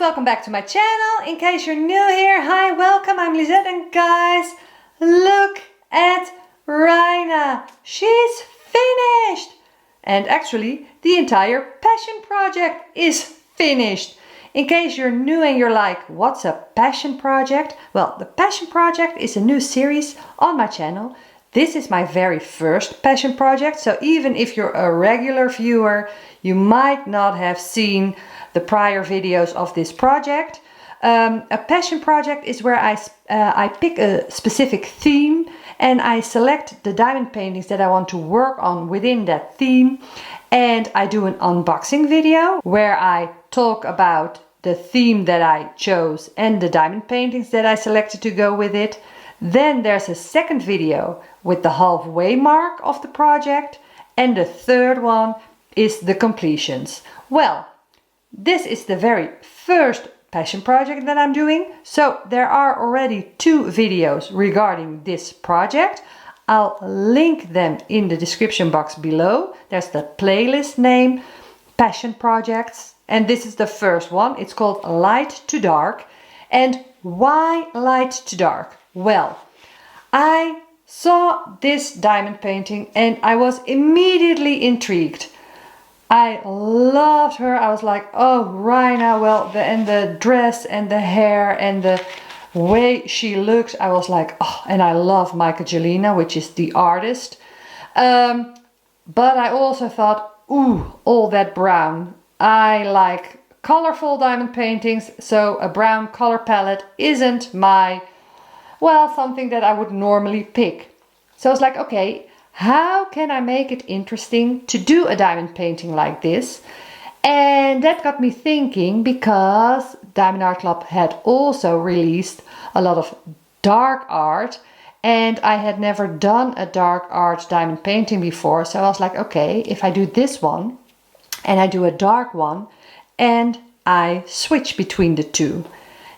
welcome back to my channel. In case you're new here, hi, welcome, I'm Lisette, and guys, look at Reina. She's finished! And actually, the entire passion project is finished. In case you're new and you're like, what's a passion project? Well, the passion project is a new series on my channel. This is my very first passion project, so even if you're a regular viewer, you might not have seen the prior videos of this project. A passion project is where I pick a specific theme and I select the diamond paintings that I want to work on within that theme, and I do an unboxing video where I talk about the theme that I chose and the diamond paintings that I selected to go with it. Then there's a second video with the halfway mark of the project, and the third one is the completions. Well, this is the very first passion project that I'm doing, so there are already 2 videos regarding this project. I'll link them in the description box below. There's the playlist name, Passion Projects, and this is the first one. It's called Light to Dark. And why light to dark? Well, I saw this diamond painting and I was immediately intrigued. I loved her. I was like, oh, Rina, well, the dress and the hair and the way she looks, I was like, oh, and I love Myka Jelina, which is the artist. But I also thought, ooh, all that brown. I like colorful diamond paintings, so a brown color palette isn't my, well, something that I would normally pick. So I was like, okay, how can I make it interesting to do a diamond painting like this? And that got me thinking, because Diamond Art Club had also released a lot of dark art, and I had never done a dark art diamond painting before. So I was like, okay, if I do this one and I do a dark one and I switch between the two.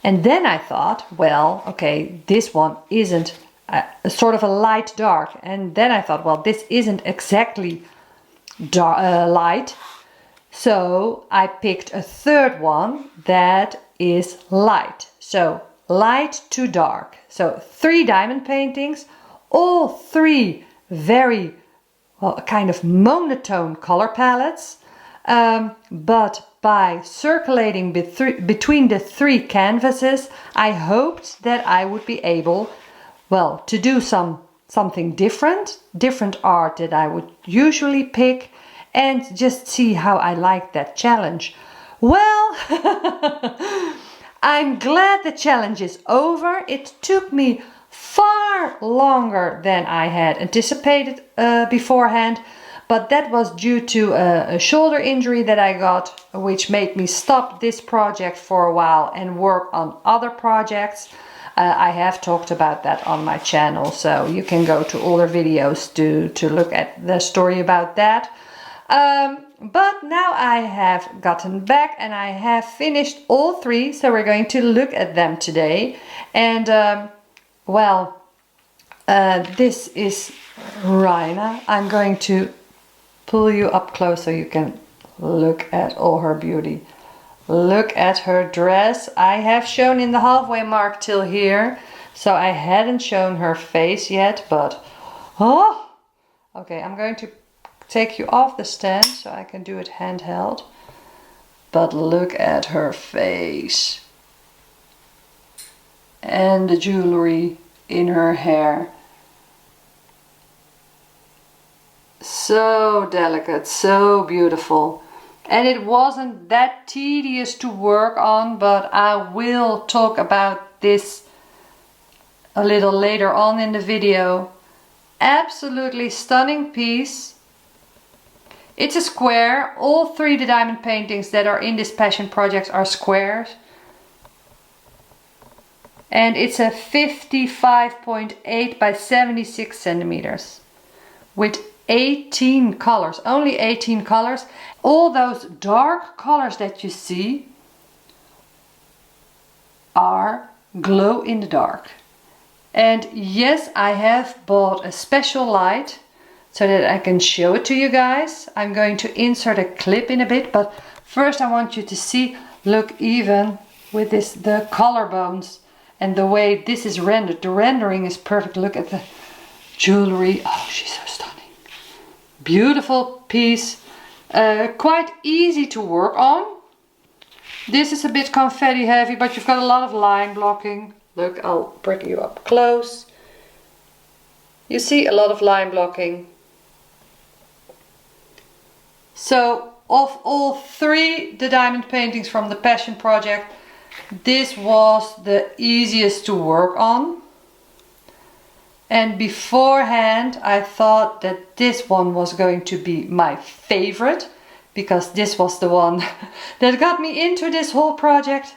And then I thought, well, okay, this one isn't a sort of a light dark, and then I thought, well, this isn't exactly light, so I picked a third one that is light, so light to dark. So 3 diamond paintings, all 3 very, well, kind of monotone color palettes, but by circulating between the 3 canvases, I hoped that I would be able, well, to do something different art that I would usually pick, and just see how I like that challenge. Well, I'm glad the challenge is over. It took me far longer than I had anticipated beforehand, but that was due to a shoulder injury that I got, which made me stop this project for a while and work on other projects. I have talked about that on my channel, so you can go to older videos to look at the story about that. But now I have gotten back and I have finished all 3, so we're going to look at them today. And well, this is Rina. I'm going to pull you up close so you can look at all her beauty. Look at her dress. I have shown in the halfway mark till here, so I hadn't shown her face yet, but oh, okay, I'm going to take you off the stand so I can do it handheld. But look at her face and the jewelry in her hair. So delicate, so beautiful. And it wasn't that tedious to work on, but I will talk about this a little later on in the video. Absolutely stunning piece. It's a square. All 3 the diamond paintings that are in this passion project are squares. And it's a 55.8 by 76 centimeters with 18 colors, only 18 colors. All those dark colors that you see are glow in the dark. And yes, I have bought a special light so that I can show it to you guys. I'm going to insert a clip in a bit, but first I want you to see, look, even with this, the collarbones and the way this is rendered. The rendering is perfect. Look at the jewelry. Oh, she's so stunning. Beautiful piece. Quite easy to work on. This is a bit confetti heavy, but you've got a lot of line blocking. Look, I'll bring you up close. You see a lot of line blocking. So of all three the diamond paintings from the Passion Project, this was the easiest to work on. And beforehand I thought that this one was going to be my favorite, because this was the one that got me into this whole project.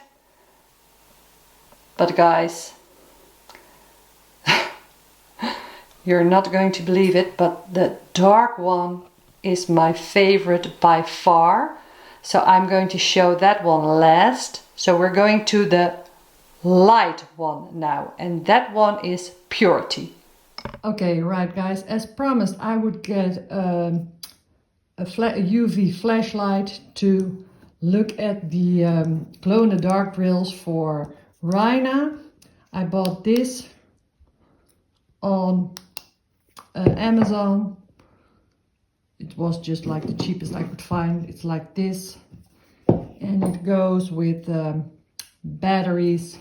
But guys, you're not going to believe it, but the dark one is my favorite by far. So I'm going to show that one last. So we're going to the light one now, and that one is Purity. Okay, right guys, as promised I would get a UV flashlight to look at the glow in the dark drills for Reina. I bought this on Amazon. It was just like the cheapest I could find. It's like this, and it goes with batteries.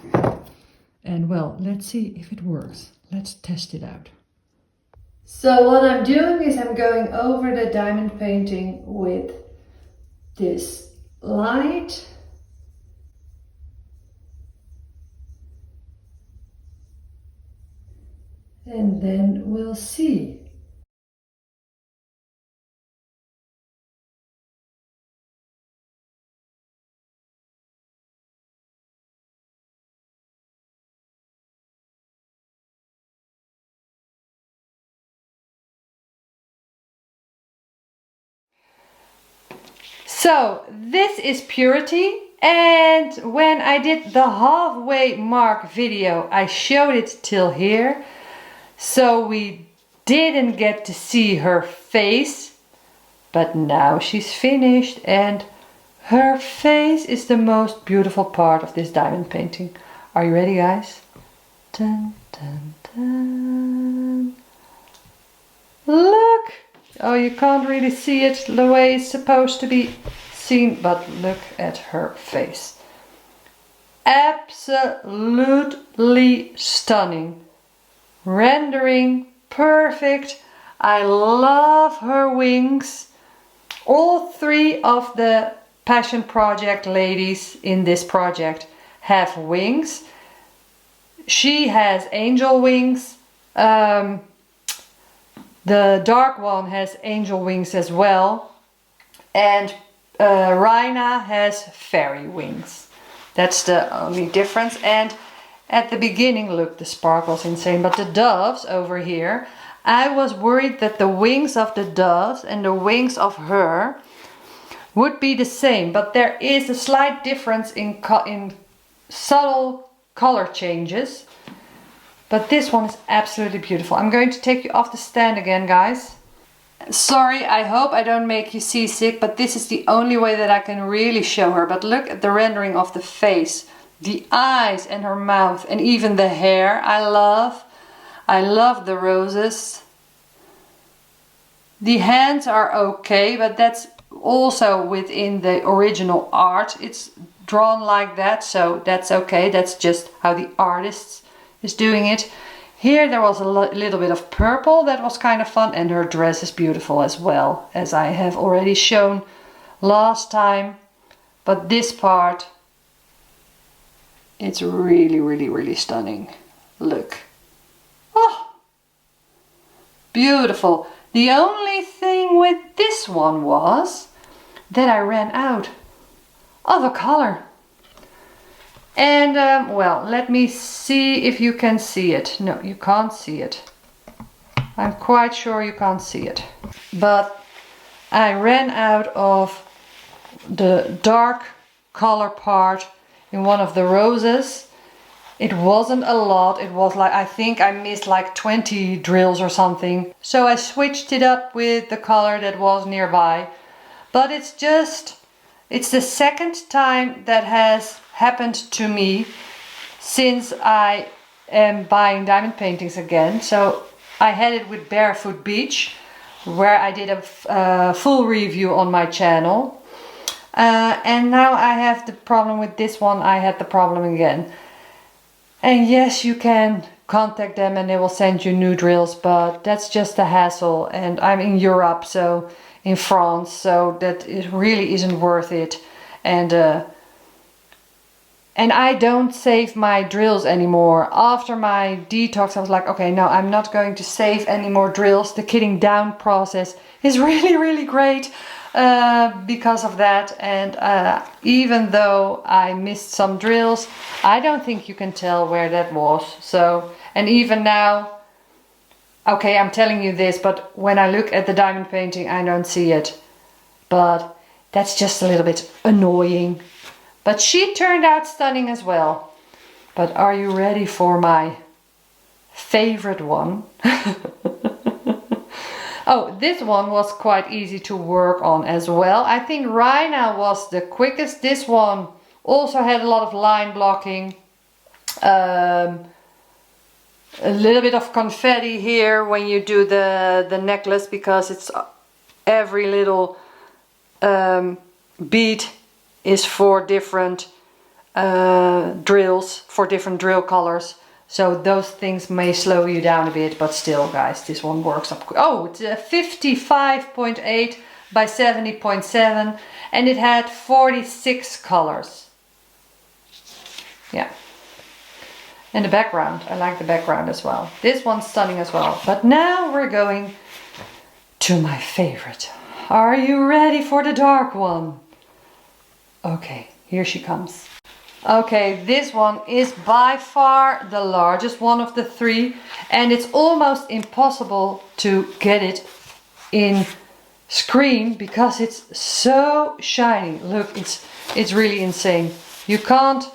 And well, let's see if it works. Let's test it out. So what I'm doing is I'm going over the diamond painting with this light. And then we'll see. So this is Purity, and when I did the halfway mark video I showed it till here, so we didn't get to see her face, but now she's finished and her face is the most beautiful part of this diamond painting. Are you ready guys? Dun, dun, dun. Look! Oh, you can't really see it the way it's supposed to be seen, but look at her face. Absolutely stunning. Rendering perfect. I love her wings. All three of the Passion Project ladies in this project have wings. She has angel wings. The dark one has angel wings as well, and Rina has fairy wings. That's the only difference. And at the beginning, look, the sparkle's insane, but the doves over here, I was worried that the wings of the doves and the wings of her would be the same, but there is a slight difference in subtle color changes. But this one is absolutely beautiful. I'm going to take you off the stand again, guys. Sorry, I hope I don't make you seasick, but this is the only way that I can really show her. But look at the rendering of the face, the eyes and her mouth, and even the hair I love. I love the roses. The hands are okay, but that's also within the original art. It's drawn like that, so that's okay. That's just how the artist is doing it. Here there was a little bit of purple that was kind of fun, and her dress is beautiful as well, as I have already shown last time. But this part, it's really, really, really stunning. Look. Oh, beautiful. The only thing with this one was that I ran out of a color. And well, let me see if you can see it. No, you can't see it. I'm quite sure you can't see it. But I ran out of the dark color part in one of the roses. It wasn't a lot. It was like, I think I missed like 20 drills or something. So I switched it up with the color that was nearby. But it's the second time that has happened to me since I am buying diamond paintings again. So I had it with Barefoot Beach, where I did a full review on my channel. And now I have the problem with this one. I had the problem again. And yes, you can contact them and they will send you new drills, but that's just a hassle. And I'm in Europe, so in France, so that it really isn't worth it. And I don't save my drills anymore. After my detox, I was like, okay, no, I'm not going to save any more drills. The kitting down process is really, really great because of that. And even though I missed some drills, I don't think you can tell where that was. So, and even now, okay, I'm telling you this, but when I look at the diamond painting, I don't see it. But that's just a little bit annoying. But she turned out stunning as well. But are you ready for my favorite one? Oh, this one was quite easy to work on as well. I think Rina was the quickest. This one also had a lot of line blocking. A little bit of confetti here when you do the necklace, because it's every little bead is for different drills, for different drill colors. So those things may slow you down a bit, but still, guys, this one works up. Oh, it's a 55.8 by 70.7, and it had 46 colors. Yeah. And the background, I like the background as well. This one's stunning as well. But now we're going to my favorite. Are you ready for the dark one? Okay, here she comes. Okay, this one is by far the largest one of the three, and it's almost impossible to get it in screen because it's so shiny. Look, it's really insane. You can't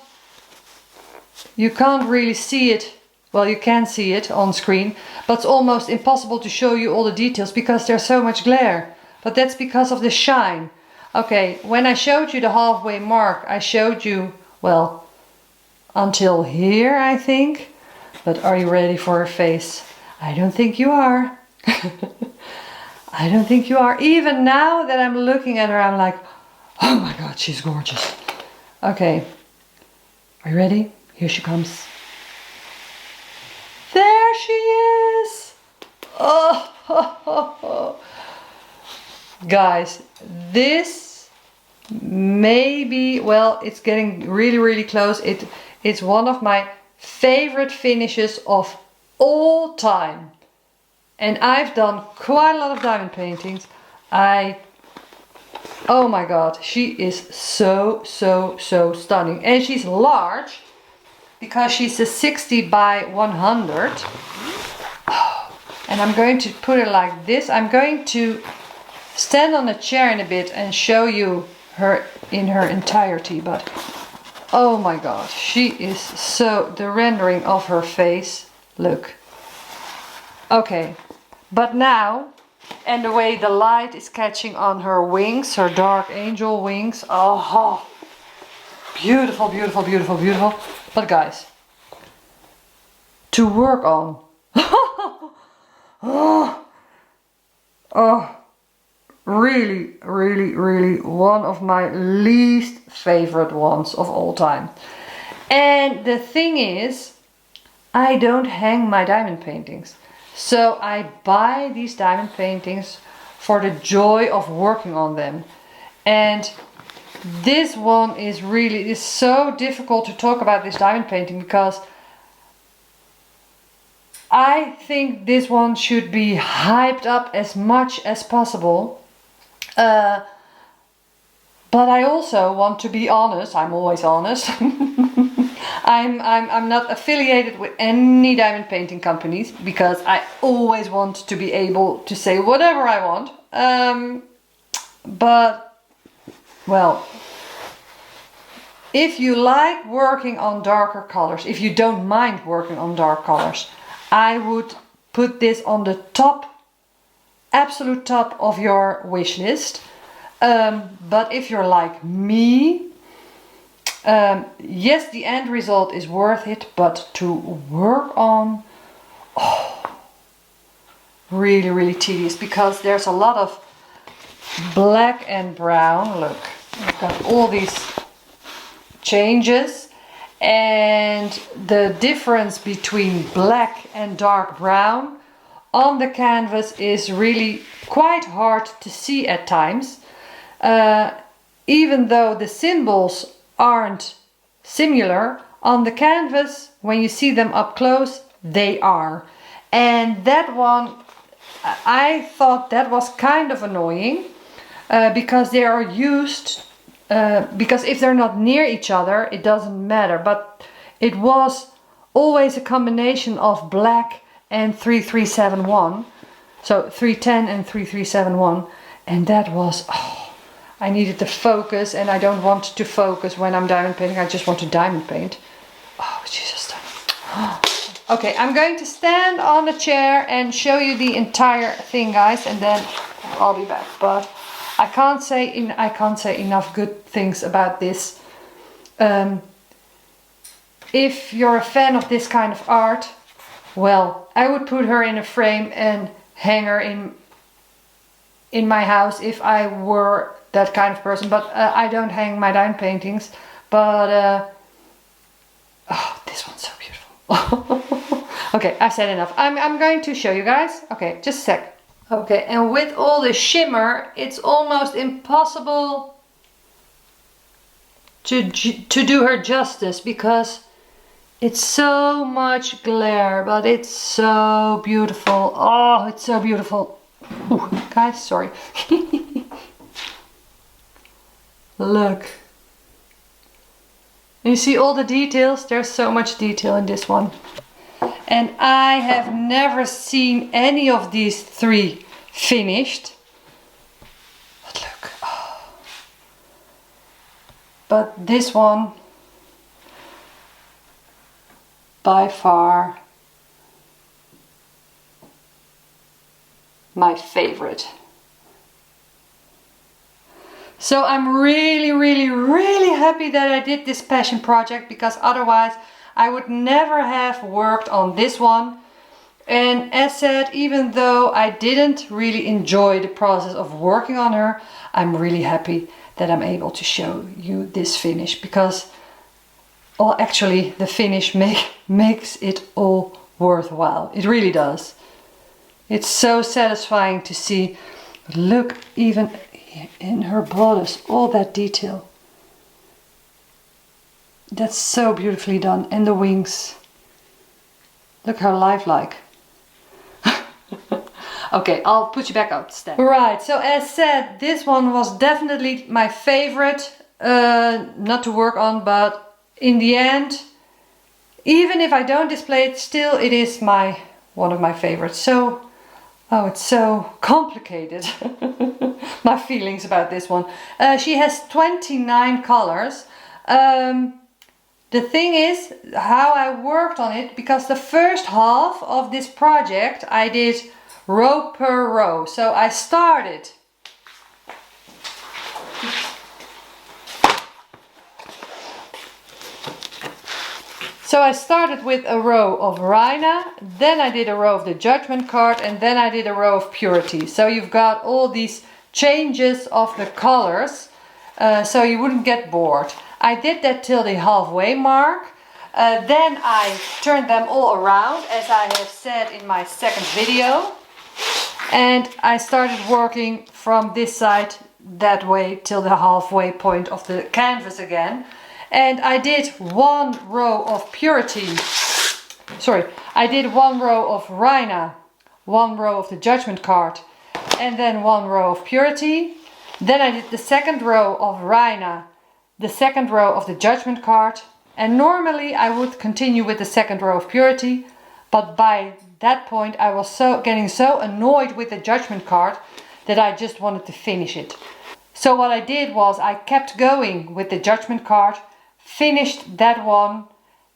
really see it. Well, you can see it on screen, but it's almost impossible to show you all the details because there's so much glare. But that's because of the shine. Okay, when I showed you the halfway mark, I showed you, well, until here, I think. But are you ready for her face? I don't think you are. I don't think you are. Even now that I'm looking at her, I'm like, oh my God, she's gorgeous. Okay, are you ready? Here she comes. There she is. Oh, ho, ho, ho. Guys, this maybe, well, it's getting really, really close. It's one of my favorite finishes of all time. And I've done quite a lot of diamond paintings. Oh my God, she is so, so, so stunning. And she's large because she's a 60 by 100. And I'm going to put it like this. I'm going to stand on a chair in a bit and show you her in her entirety, but oh my God, she is so, the rendering of her face, look. Okay, but now, and the way the light is catching on her wings, her dark angel wings, oh, beautiful, beautiful, beautiful, beautiful. But guys, to work on, oh, really, really, really one of my least favorite ones of all time. And the thing is, I don't hang my diamond paintings. So I buy these diamond paintings for the joy of working on them. And this one is really, it's so difficult to talk about this diamond painting because I think this one should be hyped up as much as possible. But I also want to be honest. I'm always honest. I'm not affiliated with any diamond painting companies because I always want to be able to say whatever I want. But well, if you like working on darker colors, if you don't mind working on dark colors, I would put this on the top, absolute top of your wish list. But if you're like me, Yes, the end result is worth it, but to work on, oh, really, really tedious, because there's a lot of black and brown. Look, I've got all these changes, and the difference between black and dark brown on the canvas is really quite hard to see at times. Even though the symbols aren't similar, on the canvas, when you see them up close, they are. And that one, I thought that was kind of annoying, because they are used, because if they're not near each other, it doesn't matter. But it was always a combination of black and 3371. So 310 and 3371. And that was, oh, I needed to focus, and I don't want to focus when I'm diamond painting. I just want to diamond paint. Oh, Jesus. Okay, I'm going to stand on the chair and show you the entire thing, guys, and then I'll be back. But I can't say enough good things about this. If you're a fan of this kind of art, well, I would put her in a frame and hang her in my house if I were that kind of person. But I don't hang my diamond paintings. But oh, this one's so beautiful. Okay, I've said enough. I'm going to show you guys. Okay, just a sec. Okay, and with all the shimmer, it's almost impossible to do her justice, because it's so much glare, but it's so beautiful. Oh, it's so beautiful. Ooh, guys, sorry. Look. You see all the details? There's so much detail in this one. And I have never seen any of these three finished. But look. Oh. But this one, by far, my favorite. So I'm really, really, really happy that I did this passion project, because otherwise I would never have worked on this one. And as said, even though I didn't really enjoy the process of working on her, I'm really happy that I'm able to show you this finish, because, well, actually the finish makes it all worthwhile. It really does. It's so satisfying to see. Look, even in her bodice, all that detail. That's so beautifully done. And the wings. Look how lifelike. Okay, I'll put you back up, Stan. Right, so as said, this one was definitely my favorite. Not to work on, but in the end, even if I don't display it, still it is one of my favorites. So, oh, it's so complicated. My feelings about this one. She has 29 colors. The thing is, how I worked on it, because the first half of this project I did row per row. So I started with a row of Rina, then I did a row of the Judgement card, and then I did a row of Purity. So you've got all these changes of the colors, so you wouldn't get bored. I did that till the halfway mark. Then I turned them all around, as I have said in my second video. And I started working from this side that way till the halfway point of the canvas again. And I did one row of Purity. Sorry, I did one row of Rina, one row of the Judgement card, and then one row of Purity. Then I did the second row of Rina, the second row of the Judgement card, and normally I would continue with the second row of Purity, but by that point I was getting so annoyed with the Judgement card that I just wanted to finish it. So what I did was I kept going with the Judgement card, finished that one,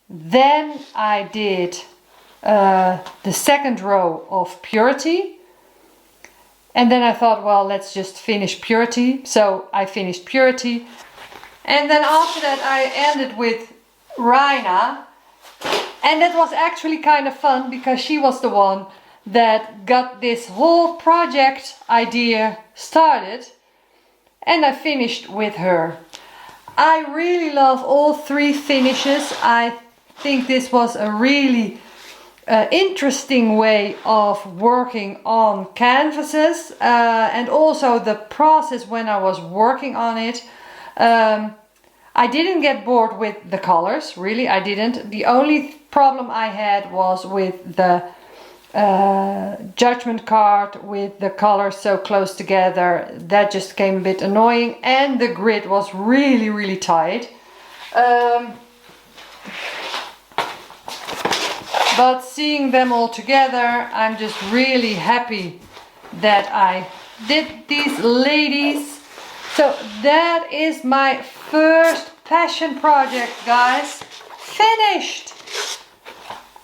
then I did the second row of Purity, and then I thought, well, let's just finish Purity. So I finished Purity, And then after that I ended with Rina. And that was actually kind of fun because she was the one that got this whole project idea started. And I finished with her. I really love all three finishes. I think this was a really interesting way of working on canvases, and also the process when I was working on it. I didn't get bored with the colors, really I didn't. The only problem I had was with the Judgement card with the colors so close together. That just came a bit annoying, and the grid was really tight. But seeing them all together, I'm just really happy that I did these ladies. So that is my first passion project, guys. Finished!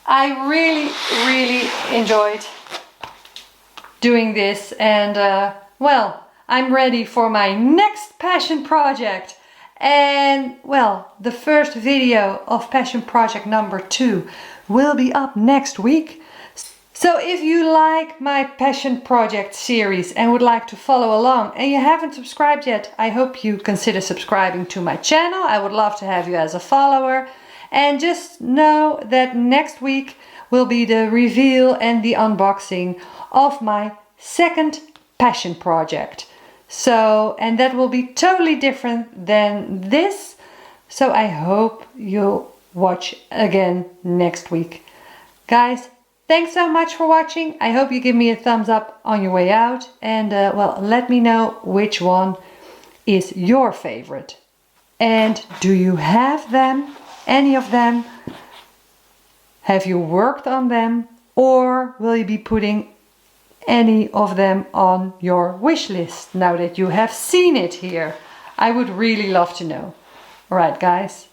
I really enjoyed doing this, and well, I'm ready for my next passion project. And well, the first video of passion project number 2 will be up next week. So if you like my passion project series and would like to follow along and you haven't subscribed yet, I hope you consider subscribing to my channel. I would love to have you as a follower. And just know that next week will be the reveal and the unboxing of my second passion project. So, and that will be totally different than this. So I hope you'll watch again next week. Guys, thanks so much for watching. I hope you give me a thumbs up on your way out. And well, let me know which one is your favorite. And do you have them? Any of them? Have you worked on them? Or will you be putting any of them on your wish list now that you have seen it here? I would really love to know. Alright guys,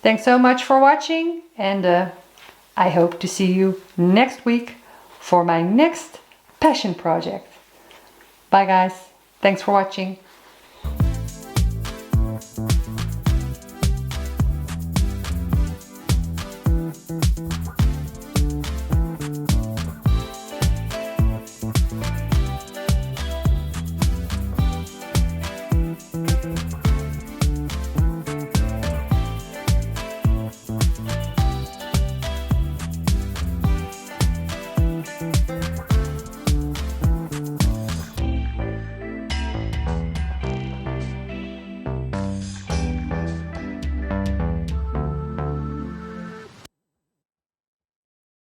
thanks so much for watching, and I hope to see you next week for my next passion project. Bye guys, thanks for watching.